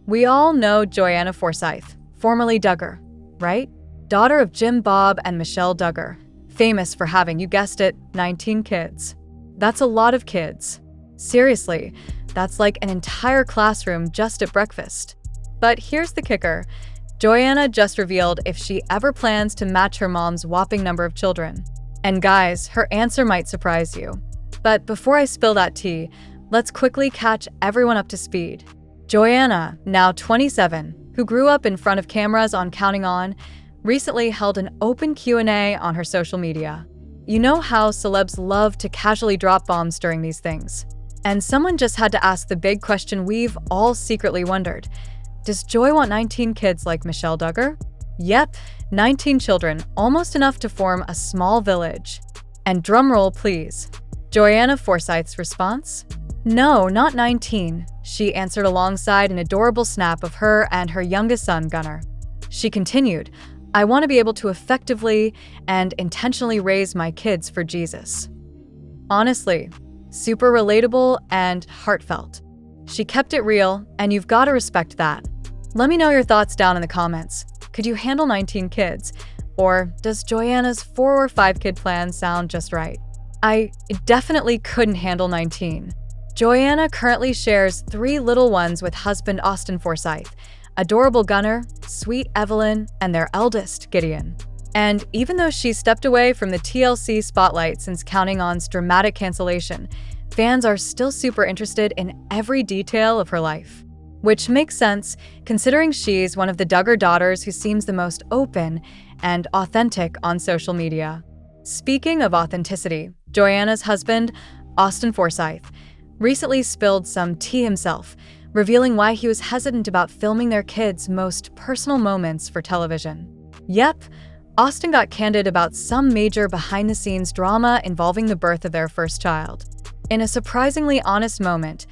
We all know Joanna Forsyth, formerly Duggar, right? Daughter of Jim Bob and Michelle Duggar, famous for having, you guessed it, 19 kids. That's a lot of kids. Seriously, that's like an entire classroom just at breakfast. But here's the kicker. Joanna just revealed if she ever plans to match her mom's whopping number of children. And guys, her answer might surprise you. But before I spill that tea, let's quickly catch everyone up to speed. Joanna, now 27, who grew up in front of cameras on Counting On, recently held an open Q&A on her social media. You know how celebs love to casually drop bombs during these things. And someone just had to ask the big question we've all secretly wondered. Does Joy want 19 kids like Michelle Duggar? Yep, 19 children, almost enough to form a small village. And drumroll, please. Joanna Forsyth's response? No, not 19, she answered alongside an adorable snap of her and her youngest son, Gunnar. She continued, I want to be able to effectively and intentionally raise my kids for Jesus. Honestly, super relatable and heartfelt. She kept it real, and you've got to respect that. Let me know your thoughts down in the comments. Could you handle 19 kids? Or does Joanna's 4 or 5 kid plan sound just right? I definitely couldn't handle 19. Joanna currently shares 3 little ones with husband Austin Forsyth, adorable Gunnar, sweet Evelyn, and their eldest, Gideon. And even though she stepped away from the TLC spotlight since Counting On's dramatic cancellation, fans are still super interested in every detail of her life. Which makes sense, considering she's one of the Duggar daughters who seems the most open and authentic on social media. Speaking of authenticity, Joanna's husband, Austin Forsyth, recently spilled some tea himself, revealing why he was hesitant about filming their kids' most personal moments for television. Yep, Austin got candid about some major behind-the-scenes drama involving the birth of their first child. In a surprisingly honest moment,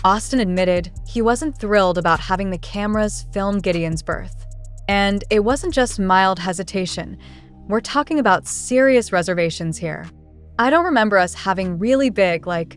Austin admitted he wasn't thrilled about having the cameras film Gideon's birth. And it wasn't just mild hesitation. We're talking about serious reservations here. I don't remember us having really big, like,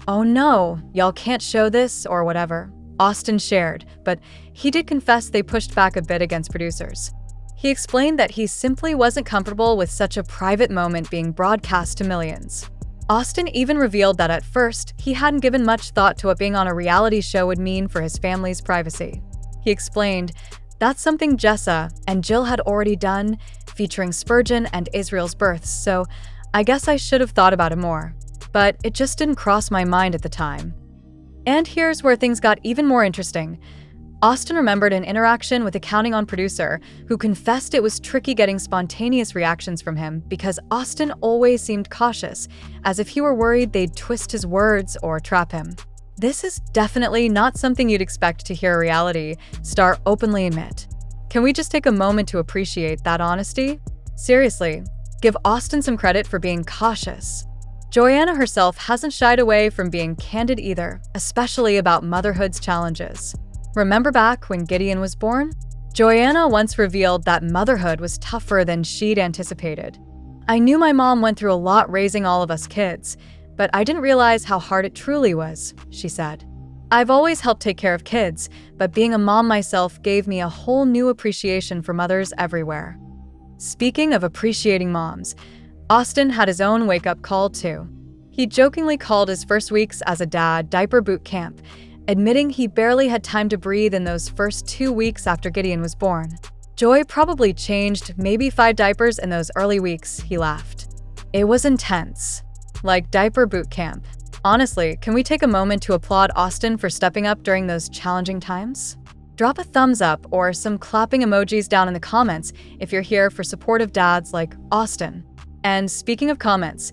oh no, y'all can't show this or whatever, Austin shared, but he did confess they pushed back a bit against producers. He explained that he simply wasn't comfortable with such a private moment being broadcast to millions. Austin even revealed that at first, he hadn't given much thought to what being on a reality show would mean for his family's privacy. He explained, that's something Jessa and Jill had already done, featuring Spurgeon and Israel's births, so I guess I should have thought about it more. But it just didn't cross my mind at the time. And here's where things got even more interesting. Austin remembered an interaction with a Counting On producer who confessed it was tricky getting spontaneous reactions from him because Austin always seemed cautious, as if he were worried they'd twist his words or trap him. This is definitely not something you'd expect to hear a reality star openly admit. Can we just take a moment to appreciate that honesty? Seriously, give Austin some credit for being cautious. Joanna herself hasn't shied away from being candid either, especially about motherhood's challenges. Remember back when Gideon was born? Joanna once revealed that motherhood was tougher than she'd anticipated. I knew my mom went through a lot raising all of us kids, but I didn't realize how hard it truly was, she said. I've always helped take care of kids, but being a mom myself gave me a whole new appreciation for mothers everywhere. Speaking of appreciating moms, Austin had his own wake-up call too. He jokingly called his first weeks as a dad diaper boot camp, admitting he barely had time to breathe in those first 2 weeks after Gideon was born. Joy probably changed maybe 5 diapers in those early weeks, he laughed. It was intense. Like diaper boot camp. Honestly, can we take a moment to applaud Austin for stepping up during those challenging times? Drop a thumbs up or some clapping emojis down in the comments if you're here for supportive dads like Austin. And speaking of comments,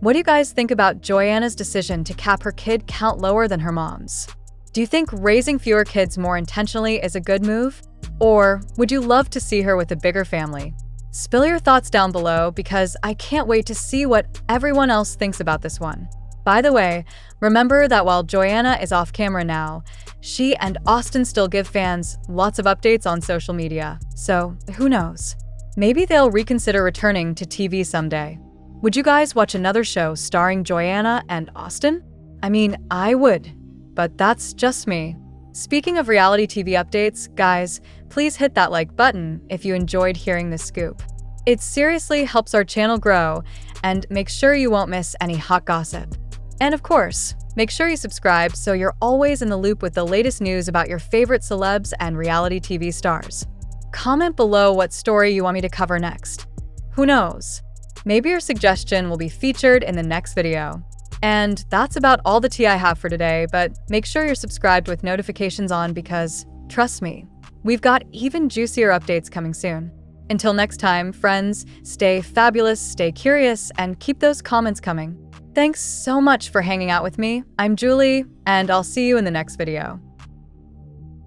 what do you guys think about Joanna's decision to cap her kid count lower than her mom's? Do you think raising fewer kids more intentionally is a good move? Or would you love to see her with a bigger family? Spill your thoughts down below because I can't wait to see what everyone else thinks about this one. By the way, remember that while Joanna is off camera now, she and Austin still give fans lots of updates on social media. So who knows? Maybe they'll reconsider returning to TV someday. Would you guys watch another show starring Joanna and Austin? I mean, I would. But that's just me. Speaking of reality TV updates, guys, please hit that like button if you enjoyed hearing this scoop. It seriously helps our channel grow, and make sure you won't miss any hot gossip. And of course, make sure you subscribe so you're always in the loop with the latest news about your favorite celebs and reality TV stars. Comment below what story you want me to cover next. Who knows? Maybe your suggestion will be featured in the next video. And that's about all the tea I have for today, but make sure you're subscribed with notifications on because, trust me, we've got even juicier updates coming soon. Until next time, friends, stay fabulous, stay curious, and keep those comments coming. Thanks so much for hanging out with me. I'm Julie, and I'll see you in the next video.